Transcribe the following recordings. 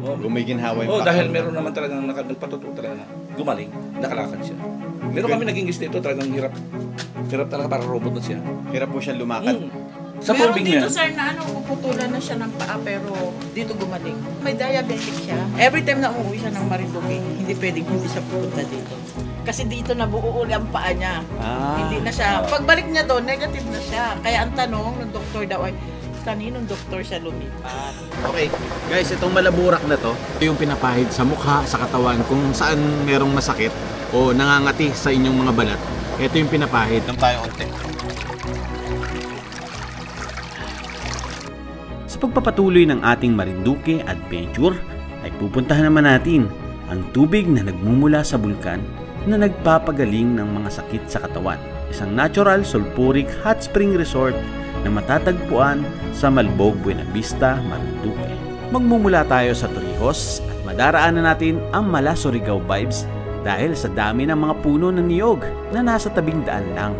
gumiginhawa yung dahil meron naman talagang nagpatuto talaga na gumaling, nakalakad siya. Meron kami naging guest dito, talagang hirap talaga, para robot na siya. Hirap po siya lumakad. Sa meron tubig dito niya. sir na puputulan na siya ng paa pero dito gumaling. May diabetic siya. Every time na umuwi siya ng Marinduque, hindi pwedeng hindi siya pupunta dito. Kasi dito nabuo uli ang paa niya. Hindi na siya. Pagbalik niya doon, negative na siya. Kaya ang tanong ng doktor daw ay, kaninong doktor siya lumipat? Okay, guys, itong malaburak na to, ito yung pinapahid sa mukha, sa katawan, kung saan merong masakit o nangangati sa inyong mga balat. Ito yung pinapahid. Lang tayo konti. Sa pagpapatuloy ng ating Marinduque adventure, ay pupuntahan naman natin ang tubig na nagmumula sa bulkan na nagpapagaling ng mga sakit sa katawan. Isang natural sulfuric hot spring resort na matatagpuan sa Malbog, Buena Vista, Marinduque. Magmumula tayo sa Torrijos at madaraanan natin ang Mala Surigao vibes dahil sa dami ng mga puno ng niyog na nasa tabing daan lang.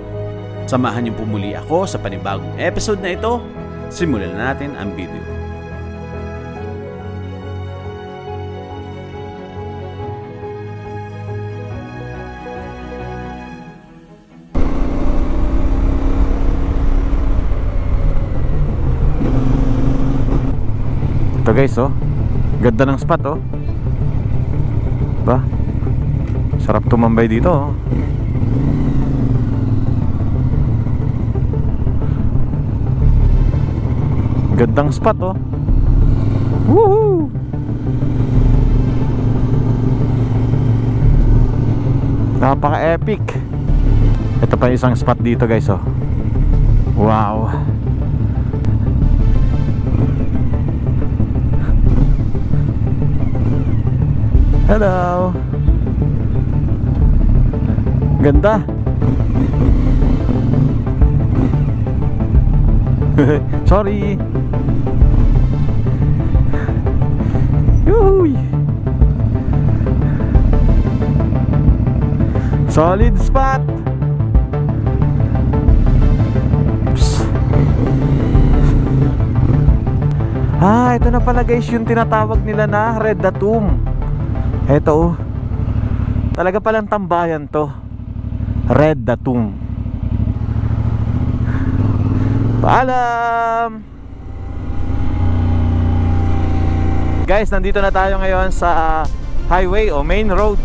Samahan niyo pumuli ako sa panibagong episode na ito. Simulan na natin ang video. Ito guys, ganda ng spot, ba? Sarap tumambay dito, Gandang spot, Woohoo! Napaka-epic. Ito pa isang spot dito guys, Wow. Hello. Ganda. Sorry. Yuhui. Solid spot. Ito na pala guys yung tinatawag nila na Red Datum. Ito, talaga palang tambayan to. Red Datum. Paalam! Guys, nandito na tayo ngayon sa highway o main road.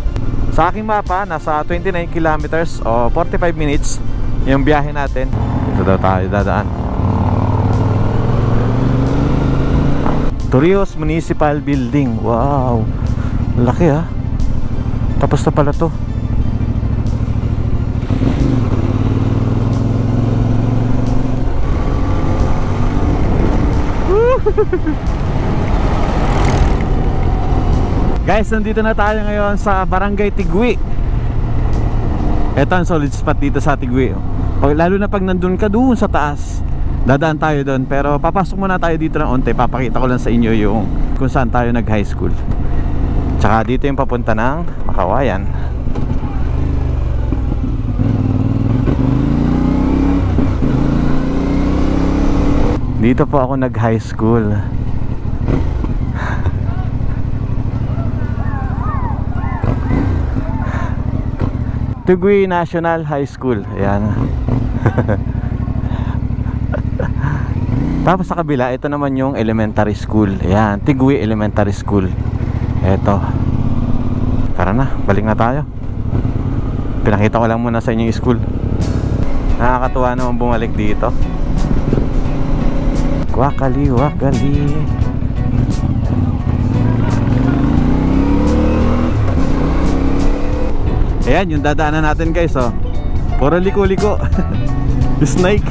Sa aking mapa, nasa 29 kilometers o 45 minutes yung biyahe natin. Dito daw tayo dadaan. Torrijos Municipal Building. Wow, laki Tapos na pala to. Guys, nandito na tayo ngayon sa Barangay Tigui. Ito ang solid spot dito sa Tigui. Lalo na pag nandun ka doon sa taas, dadaan tayo doon. Pero papasok muna tayo dito ng onte. Papakita ko lang sa inyo yung kung saan tayo nag high school. Tsaka dito yung papunta ng Makawayan. Dito po ako nag high school. Tigui National High School. Ayan. Tapos sa kabila, ito naman yung elementary school. Ayan, Tigui Elementary School. Eto. Tara na, balik na tayo. Pinakita ko lang muna sa inyo yung school. Nakakatuwa naman bumalik dito. Wakali, wakali. Ayan, yung dadaanan natin guys, puro liko-liko. Snake.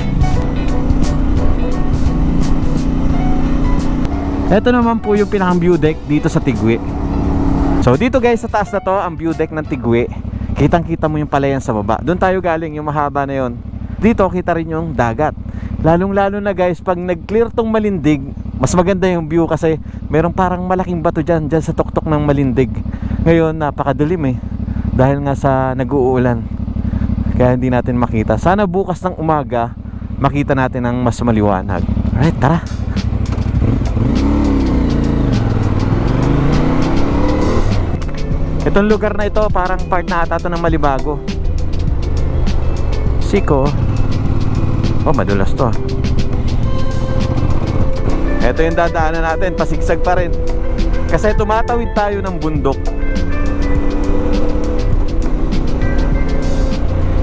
Ito naman po yung pinakang view deck dito sa Tigui. So dito guys, sa taas na to, ang view deck ng Tigui. Kitang kita mo yung palayan sa baba. Doon tayo galing, yung mahaba na yon. Dito kita rin yung dagat. Lalong lalo na guys, pag nag-clear tong Malindig, mas maganda yung view kasi merong parang malaking bato dyan sa tuktok ng Malindig. Ngayon napakadilim dahil nga sa nag-uulan, kaya hindi natin makita. Sana bukas ng umaga makita natin ang mas maliwanag. Alright, tara. Itong lugar na ito parang part na ata ito ng Malibago. Siko. Oh, madulas to. Ito yung dadaanan natin, pasigsag pa rin. Kasi tumatawid tayo ng bundok.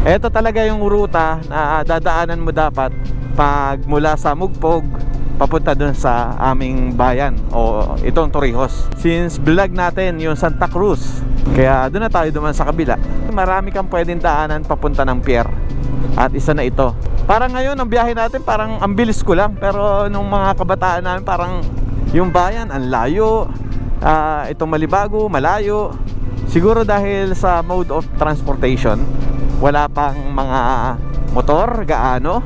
Ito talaga yung ruta na dadaanan mo dapat pag mula sa Mugpog papunta dun sa aming bayan o itong Torrijos. Since vlog natin yung Santa Cruz, kaya doon na tayo duman sa kabila. Marami kang pwedeng daanan papunta ng pier. At isa na ito. Parang ngayon ang biyahe natin parang ang bilis ko lang, pero nung mga kabataan namin parang yung bayan ang layo. Itong Malibago malayo. Siguro dahil sa mode of transportation, wala pang mga motor gaano.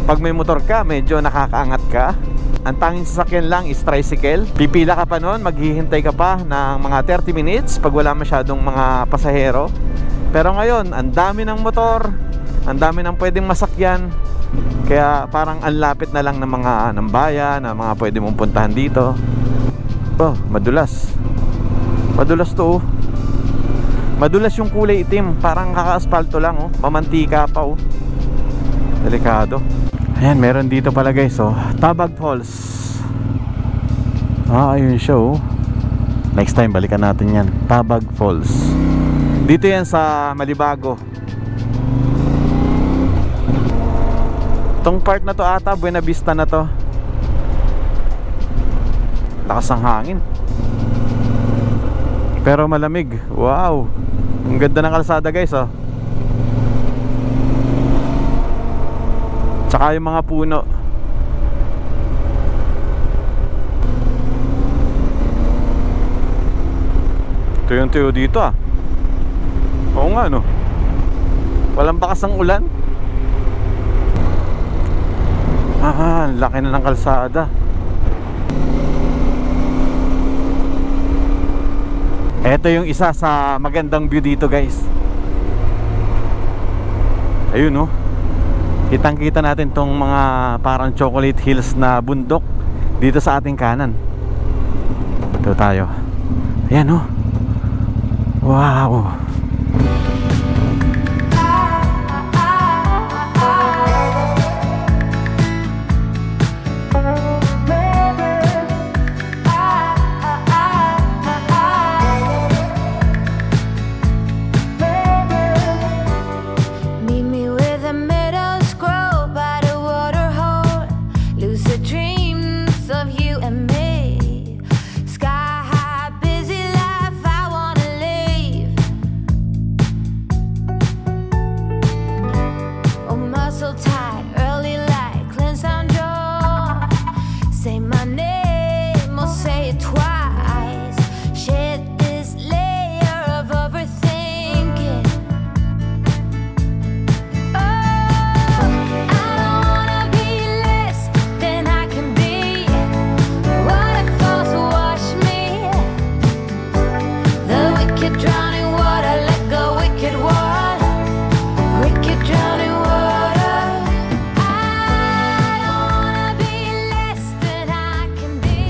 Pag may motor ka, medyo nakakaangat ka. Ang tanging sasakyan lang is tricycle. Pipila ka pa noon, maghihintay ka pa ng mga 30 minutes pag wala masyadong mga pasahero. Pero ngayon, ang dami ng motor, ang dami ng pwedeng masakyan. Kaya parang ang lapit na lang ng mga ng bayan, ng mga pwede mong puntahan dito. Oh, madulas. Madulas to, oh. Madulas yung kulay itim, parang kaka-aspalto lang, oh. Mamantika pa, oh. Delikado. Ayan, meron dito pala guys, oh. Tabag Falls. Ayun siya, oh. Next time balikan natin yan. Tabag Falls. Dito yan sa Malibago. Itong part na to ata, Buena Vista na to. Lakas ng hangin. Pero malamig. Wow. Ang ganda ng kalsada guys, oh. Tsaka yung mga puno. Tuyong-tuyo dito, ah. Oo nga, no. Walang bakas ng ulan. Laki na ng kalsada. Ito yung isa sa magandang view dito guys. Ayun, no. Kitang-kita natin tong mga parang chocolate hills na bundok dito sa ating kanan. Ito tayo. Ayan, oh. Wow.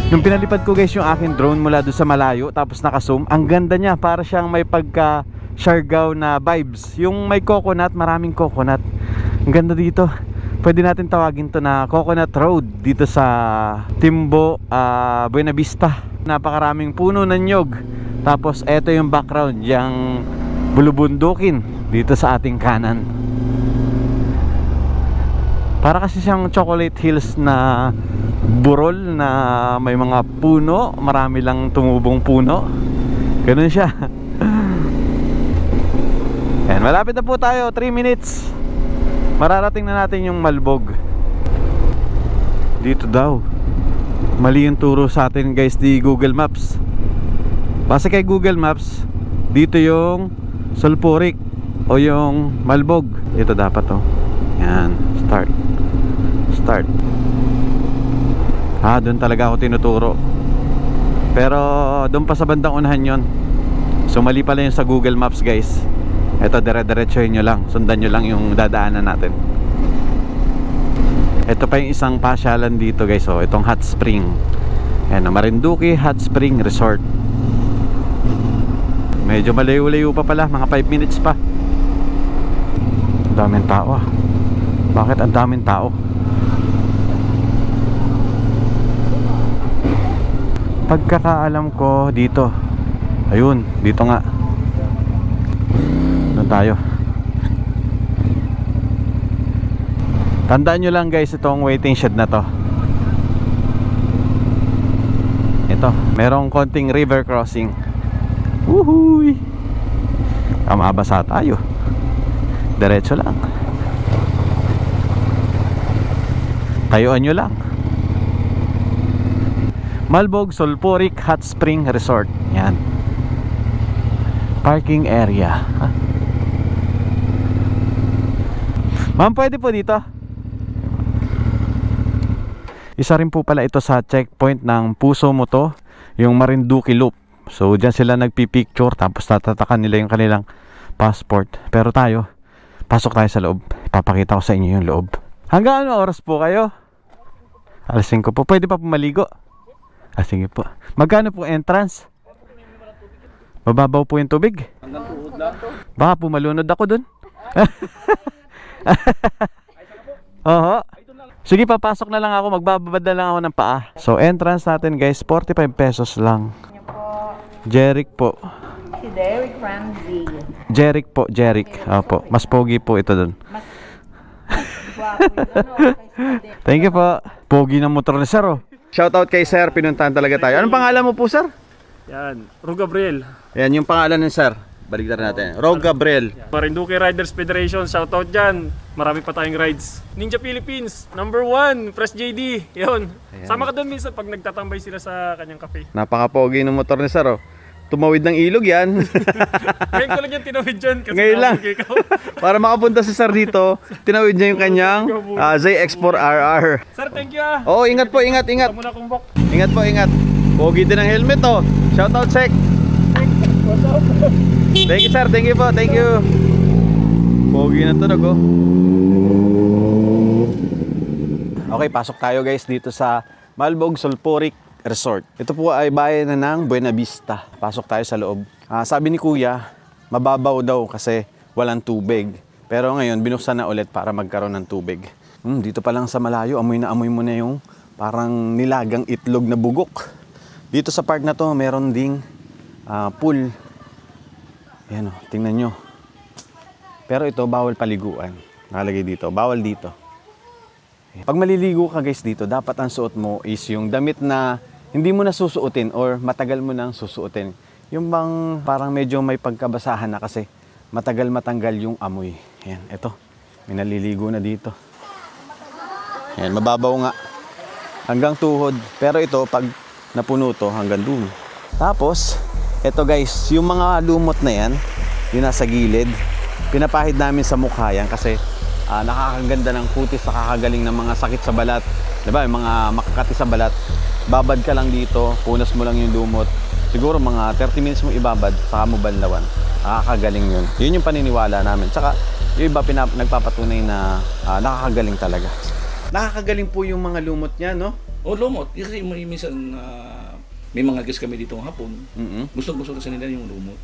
Nung pinalipad ko guys yung aking drone mula doon sa malayo tapos naka-zoom, ang ganda niya, para siyang may pagka Siargao na vibes. Yung may coconut, maraming coconut. Ang ganda dito. Pwede natin tawagin to na Coconut Road dito sa Timbo, Buena Vista. Napakaraming puno ng nyog. Tapos eto yung background, yung bulubundukin dito sa ating kanan. Para kasi siyang chocolate hills na burol na may mga puno, marami lang tumubong puno. Ganun siya. Ayan, malapit na po tayo, 3 minutes. Mararating na natin yung Malbog. Dito daw. Mali yung turo sa atin guys di Google Maps. Base kay Google Maps, dito yung Sulphuric o yung Malbog. Ito dapat, oh. Yan, start. Doon talaga ako tinuturo. Pero doon pa sa bandang unahan yon. So mali pala yung sa Google Maps guys. Ito, dire-diretsohin nyo lang. Sundan nyo lang yung dadaanan natin. Ito pa yung isang pasyalan dito guys, oh. Itong Hot Spring. Ayan, Marinduque Hot Spring Resort. Medyo malayo-layo pa pala, mga 5 minutes pa. Ang daming tao ah. Bakit ang daming tao? Pagkakaalam ko dito. Ayun, dito nga. Doon tayo. Tandaan nyo lang guys, itong waiting shed na to. Ito, merong konting river crossing. Woohooy! Mabasa tayo. Diretso lang. Tayuan nyo lang. Malbog Sulphuric Hot Spring Resort. Yan. Parking area. Ma'am, pwede po dito? Isa rin po pala ito sa checkpoint ng Puso mo to, yung Marinduque Loop. So dyan sila nagpipicture, tapos tatatakan nila yung kanilang passport. Pero tayo, pasok tayo sa loob. Ipapakita ko sa inyo yung loob. Hanggang ano oras po kayo? Alas 5 po. Pwede pa po maligo? Ah, sige po. Magkano po entrance? Mababaw po yung tubig? Baka po malunod ako dun. Oho. Sige, papasok na lang ako. Magbababad na lang ako ng paa. So entrance natin guys, 45 pesos lang. Jeric po. Si Derek Ramsey. Jeric po, Jeric. Opo, mas pogi po ito dun. Thank you po. Pogi ng motor ni sir oh. Shoutout kay sir, pinuntahan talaga tayo. Anong pangalan mo po sir? Yan, Ro Gabriel. Yan yung pangalan ng sir. Baligtad natin. Ro Gabriel. Marinduque Riders Federation, shoutout dyan. Marami pa tayong rides. Ninja Philippines, #1, Fresh JD. Yun. Sama ka doon minsan pag nagtatambay sila sa kanyang cafe. Napaka-pogi ng motor ni sir oh. Tumawid ng ilog yan. Ngayon ko lang yan tinawid dyan. Kasi Ngayon lang. ikaw. Para makapunta si sir dito, tinawid niya yung kanyang ZX4RR. Sir, thank you ah. Oh, ingat po, ingat, ingat. Muna kong bok. Ingat po, ingat. Pogi din ang helmet oh. Shoutout Sek. Thank you sir, thank you po, thank you. Pogi na tunog oh. Okay, pasok tayo guys dito sa Malbog Sulphuric Resort. Ito po ay bayan na ng Buena Vista. Pasok tayo sa loob. Sabi ni kuya, mababaw daw kasi walang tubig. Pero ngayon, binuksan na ulit para magkaroon ng tubig. Dito pa lang sa malayo, amoy na amoy mo na yung parang nilagang itlog na bugok. Dito sa part na to, meron ding pool. Ayan o, tingnan nyo. Pero ito, bawal paliguan. Nakalagay dito, bawal dito. Pag maliligo ka guys dito, dapat ang suot mo is yung damit na hindi mo na susuotin or matagal mo nang susuotin. Yung bang parang medyo may pagkabasahan na kasi matagal matanggal yung amoy. Ayan, ito. May naliligo na dito. Ayan, mababaw nga. Hanggang tuhod. Pero ito, pag napuno to, hanggang dun. Tapos, ito guys, yung mga lumot na yan, yung nasa gilid, pinapahid namin sa mukha yan kasi nakakaganda ng kutis, nakakagaling ng mga sakit sa balat. Diba, yung mga makakati sa balat, babad ka lang dito, punas mo lang yung lumot. Siguro mga 30 minutes mo ibabad, saka mo banlawan. Nakakagaling yun. Yun yung paniniwala namin. Tsaka, yung iba nagpapatunay na nakakagaling talaga. Nakakagaling po yung mga lumot niya, no? O lumot. Kasi minsan may mga guests kami dito ng hapon. Gusto kasi nila yung lumot.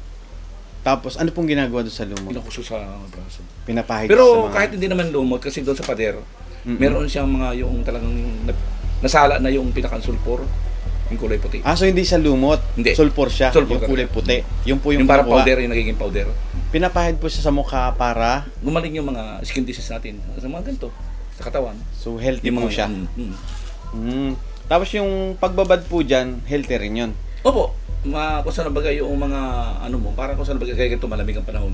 Tapos, ano pong ginagawa doon sa lumot? Pinakuso sa braso. Pinapahid Pero sa mga... kahit hindi naman lumot, kasi doon sa pader, meron siyang mga yung talagang nasala na yung pinaka-sulfur, yung kulay puti. So hindi siya lumot? Hindi. Sulfur siya, Sulfur yung kulay puti. Yung po yung para kinukuha. powder, yung nagiging powder. Pinapahid po siya sa mukha para... Gumaling yung mga skin disease natin sa mga ganito, sa katawan. So healthy Yung po mga, siya. Tapos yung pagbabad po dyan, healthy rin yun. Opo. Kung saan bagay yung mga ano mo, parang kung saan bagay kaya ganito malamig ang panahon.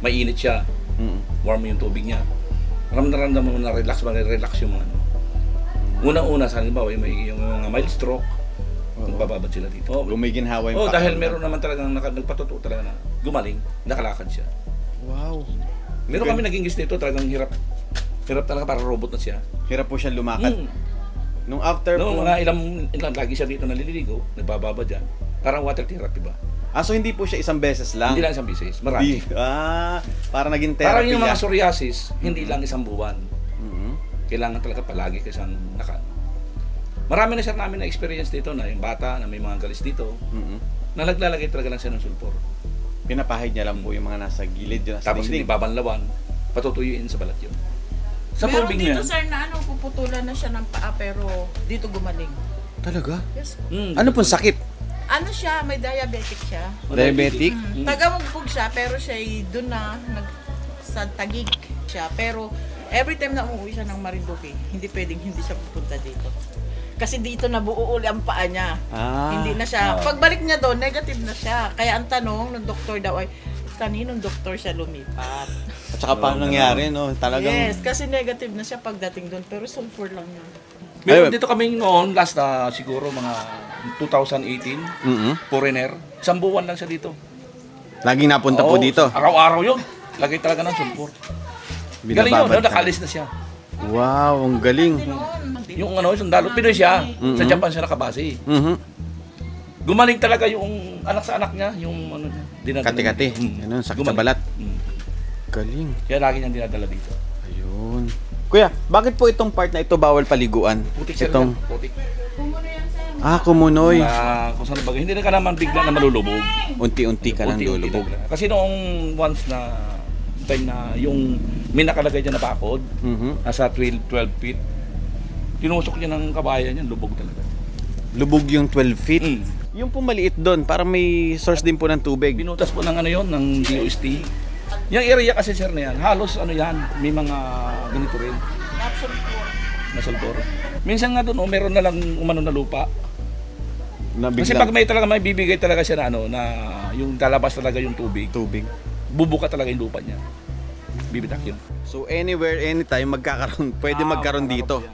Mainit siya. Warm yung tubig niya. Ramdam mo na relax yung mga ano. Unang-una sa halimbawa yung mga mild stroke, magbababad sila dito. Gumiginhawa yung dahil meron naman talagang nagpatuto talaga na gumaling, nakalakad siya. Wow. Meron kami naging guest dito, talagang hirap talaga, para robot na siya. Hirap po siya lumakad. Nung after po... mga ilang lagi siya dito naliligo, nagbababad dyan. Parang water therapy ba? So hindi po siya isang beses lang? Hindi lang isang beses, marami. Parang naging therapy. Parang yung mga psoriasis, hindi lang isang buwan. Kailangan talaga palagi kasi marami na siya namin na experience dito na yung bata na may mga galis dito na naglalagay talaga lang siya ng sulfur. Pinapahid niya lang po yung mga nasa gilid yun. Tapos hindi babanlawan, patutuyuin sa balat yun. Sa Meron tubig dito na yan. sir na puputulan na siya ng paa pero dito gumaling. Talaga? Yes. Ano pong sakit? Ano siya, may diabetic siya. Diabetic? Tagamugbog siya pero siya doon na sa Tagig siya. Pero every time na umuwi siya ng Marinduque, hindi pwedeng hindi siya pupunta dito. Kasi dito nabuo uli ang paa niya. Hindi na siya. Pagbalik niya doon, negative na siya. Kaya ang tanong ng doktor daw ay, kaninong doktor siya lumipat? At saka paano nangyari, no? Talagang... Yes, kasi negative na siya pagdating doon. Pero sulfur lang yun. Meron dito kami noon, last na siguro mga 2018, foreigner. 1 buwan lang siya dito. Laging napunta po dito. Araw-araw yun. Lagay talaga ng sulfur. Galing yun, nakalis na siya. Wow, ang galing. Yung sundalo, Pinoy siya. Sa Japan siya nakabase. Gumaling talaga yung anak sa anak niya, yung dinadala. Kati-kati. Ganun, sakit sa balat. Galing. Kaya lagi niyang dinadala dito. Ayun. Kuya, bakit po itong part na ito bawal paliguan? Putik siya Itong... lang, putik. Kumunoy. Kung saan bagay, hindi na ka naman bigla na malulubog. Unti-unti ka lang Unti-unti lulubog. lang. Kasi noong once na time na yung may nakalagay dyan na bakod, nasa 12 feet, tinusok niya ng kabayan niya, lubog talaga. Lubog yung 12 feet? Yung po maliit doon, parang may source din po ng tubig. Binutas po ng ng DOST. Yung area kasi sir na yan, halos yan, may mga ganito rin. Nasulpor. Minsan nga doon, meron na lang umano na lupa. Kasi pag may talaga may bibigay talaga siya na na yung lalabas talaga yung tubig. Bubuka talaga yung lupa niya. Bibitak yun. So anywhere, anytime magkakaroon, pwede magkaroon dito.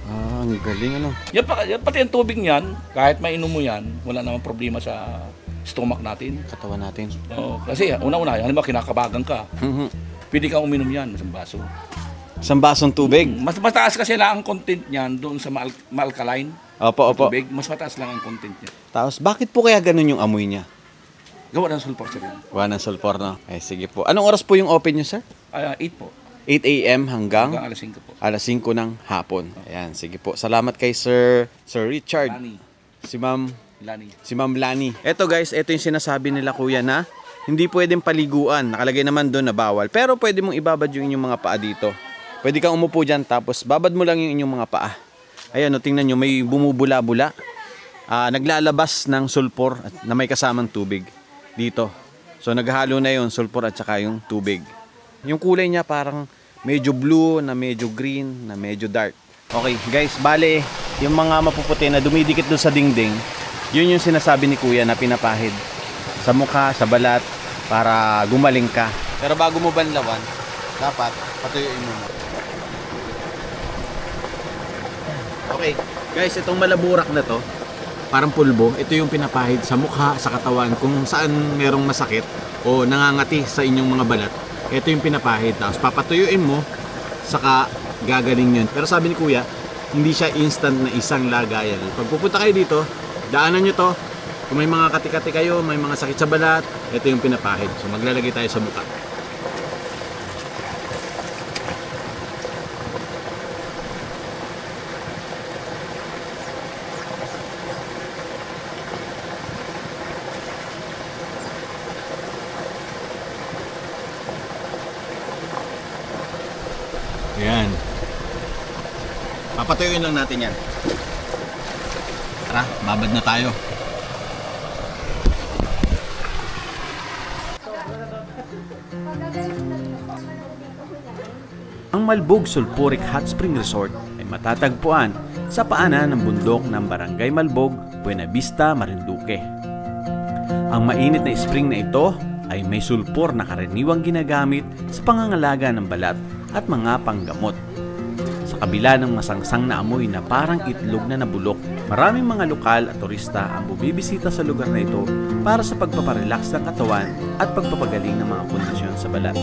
Ang galing ano. Yan pati ang tubig niyan, kahit mainom mo yan, wala namang problema sa stomach natin. Katawan natin. Kasi una-una, halimbawa kinakabagan ka. Pwede kang uminom yan, isang baso. Isang basong tubig? Mas mataas kasi lang ang content niyan doon sa ma-alkaline. Opo. Tubig, mas mataas lang ang content niya. Tapos bakit po kaya ganun yung amoy niya? Gawa ng sulfur sir. Gawa ng sulfur, no? Sige po. Anong oras po yung open nyo, sir? 8 po. 8 a.m. hanggang alas 5 po. Alas 5 ng hapon. Ayan, sige po. Salamat kay Sir Richard. Lani. Si Ma'am Lani. Eto guys, ito yung sinasabi nila kuya na hindi pwedeng paliguan. Nakalagay naman doon na bawal. Pero pwede mong ibabad yung inyong mga paa dito. Pwede kang umupo dyan tapos babad mo lang yung inyong mga paa. Ayan, tingnan nyo, may bumubula-bula. Naglalabas ng sulfur na may kasamang tubig dito. So naghalo na yung sulfur at saka yung tubig. Yung kulay niya parang medyo blue, na medyo green, na medyo dark. Okay guys, bale yung mga mapuputi na dumidikit doon sa dingding, yun yung sinasabi ni kuya na pinapahid sa mukha, sa balat para gumaling ka. Pero bago mo banlawan, dapat patuyuin mo. Okay guys, itong malaburak na to, parang pulbo, ito yung pinapahid sa mukha, sa katawan, kung saan merong masakit o nangangati sa inyong mga balat. Ito yung pinapahid, tapos papatuyuin mo, saka gagaling yun. Pero sabi ni kuya, hindi siya instant na isang lagayan. Pag pupunta kayo dito, daanan nyo to. Kung may mga kati-kati kayo, may mga sakit sa balat, ito yung pinapahid. So maglalagay tayo sa mukha. Ayan. Papatuyuin lang natin yan. Tara, babad na tayo. Ang Malbog Sulphuric Hot Spring Resort ay matatagpuan sa paanan ng bundok ng Barangay Malbog, Buena Vista, Marinduque. Ang mainit na spring na ito ay may sulpor na karaniwang ginagamit sa pangangalaga ng balat at mga panggamot. Sa kabila ng masangsang na amoy na parang itlog na nabulok, maraming mga lokal at turista ang bumibisita sa lugar na ito para sa pagpaparelax ng katawan at pagpapagaling ng mga kondisyon sa balat.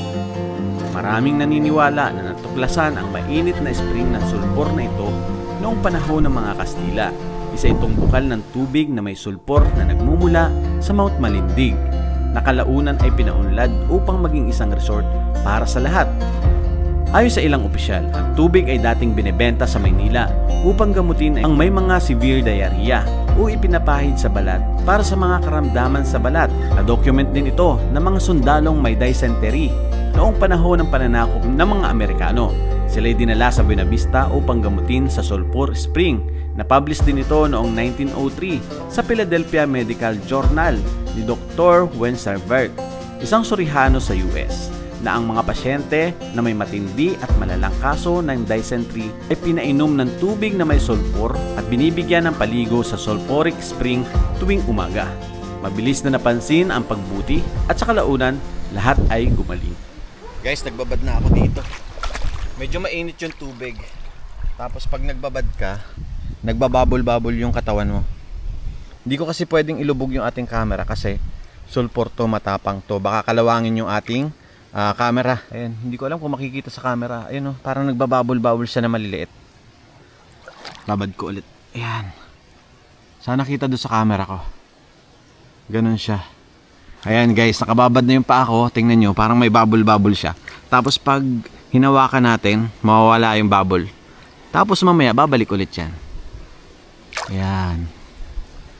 Maraming naniniwala na natuklasan ang mainit na spring ng sulpor na ito noong panahon ng mga Kastila. Isa itong bukal ng tubig na may sulpor na nagmumula sa Mount Malindig, na kalaunan ay pinaunlad upang maging isang resort para sa lahat. Ayon sa ilang opisyal, ang tubig ay dating binebenta sa Maynila upang gamutin ang may mga severe diarrhea o ipinapahid sa balat para sa mga karamdaman sa balat. Na-document din ito ng mga sundalong may dysentery noong panahon ng pananakop ng mga Amerikano. Sila'y dinala sa Buena Vista upang gamutin sa Sulphur Spring. Na-publish din ito noong 1903 sa Philadelphia Medical Journal ni Dr. Wensterberg, isang surihano sa US, na ang mga pasyente na may matindi at malalang kaso ng dysentery ay pinainom ng tubig na may sulfur at binibigyan ng paligo sa sulfuric spring tuwing umaga. Mabilis na napansin ang pagbuti at sa kalaunan, lahat ay gumaling. Guys, nagbabad na ako dito. Medyo mainit yung tubig. Tapos pag nagbabad ka, nagbababol-babol yung katawan mo. Hindi ko kasi pwedeng ilubog yung ating camera kasi sulfur to, matapang to. Baka kalawangin yung ating camera. Ayan, hindi ko alam kung makikita sa camera. Ayun, parang nagbababol-babol siya na maliliit. Babad ko ulit. Ayan. Sana kita doon sa camera ko. Ganun siya. Ayan guys, nakababad na yung paa ko. Tingnan nyo, parang may bubble-bubble siya. Tapos pag hinawakan natin, mawawala yung bubble. Tapos mamaya, babalik ulit yan. Ayan.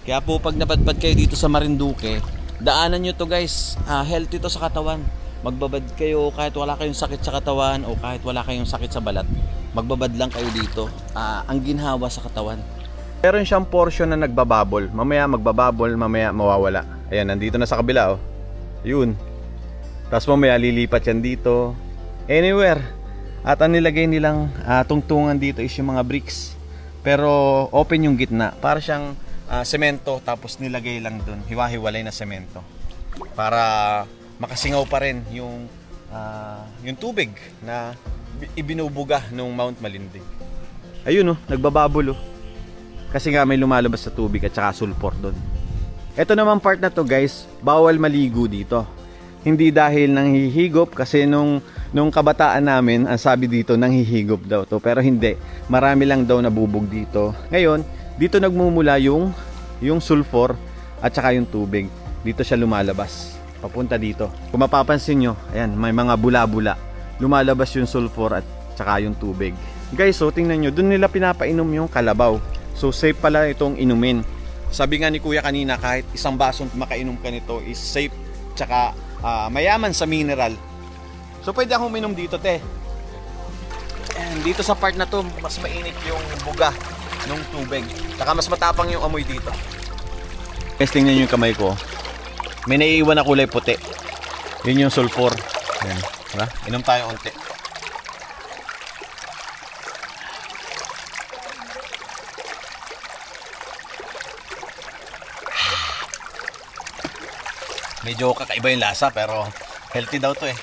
Kaya po pag napadpad kayo dito sa Marinduque, daanan nyo to guys. Healthy to sa katawan. Magbabad kayo kahit wala kayong sakit sa katawan o kahit wala kayong sakit sa balat. Magbabad lang kayo dito. Ang ginhawa sa katawan. Meron siyang portion na nagbababol. Mamaya magbababol, mamaya mawawala. Ayan, nandito na sa kabila oh. Yun. Tapos mamaya lilipat yan dito. Anywhere. At ang nilagay nilang tungtungan dito is yung mga bricks. Pero open yung gitna. Para siyang semento tapos nilagay lang dun. Hiwa-hiwalay na semento. Para makasingaw pa rin yung tubig na ibinubuga nung Mount Malindig. Ayun oh, nagbababol oh. Kasi nga may lumalabas sa tubig at saka sulfur doon. Ito naman part na to guys, bawal maligo dito. Hindi dahil nanghihigop kasi nung kabataan namin, ang sabi dito nanghihigop daw to. Pero hindi, marami lang daw nabubog dito. Ngayon, dito nagmumula yung sulfur at saka yung tubig. Dito siya lumalabas. Papunta dito. Kung mapapansin nyo, ayan, may mga bula-bula. Lumalabas yung sulfur at saka yung tubig. Guys, so tingnan nyo, dun nila pinapainom yung kalabaw. So safe pala itong inumin. Sabi nga ni Kuya kanina, kahit isang basong makainom ka nito is safe. Tsaka mayaman sa mineral. So pwede akong uminom dito, te. And dito sa part na to, mas mainit yung buga ng tubig. Tsaka mas matapang yung amoy dito. Guys, tingnan nyo yung kamay ko. May naiiwan na kulay puti. Yun yung sulfur. Ayan, diba? Inom tayo onte. Medyo kakaiba yung lasa pero healthy daw to eh.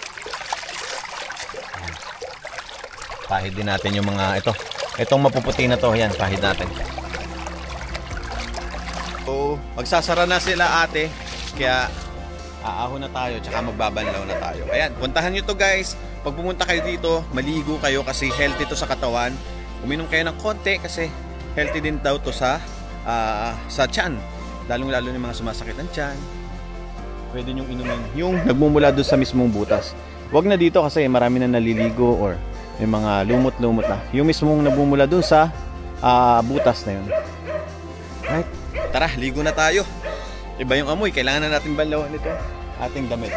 Pahid din natin yung mga ito. Itong mapuputi na to, yan, pahid natin. So, magsasara na sila ate. Kaya aahon na tayo tsaka magbabanlaw na tayo. Ayan, puntahan nyo to guys. Pag pumunta kayo dito, maligo kayo kasi healthy to sa katawan. Uminom kayo ng konti kasi healthy din daw to sa tiyan. Lalong-lalo yung mga sumasakit ng tiyan. Pwede nyong inumin yung nagmumula doon sa mismong butas. Huwag na dito kasi marami na naliligo or may mga lumot-lumot na. Yung mismong nagmumula doon sa butas na yun. Right? Tara, ligo na tayo. Iba yung amoy. Kailangan na natin banlawan ito ating damit.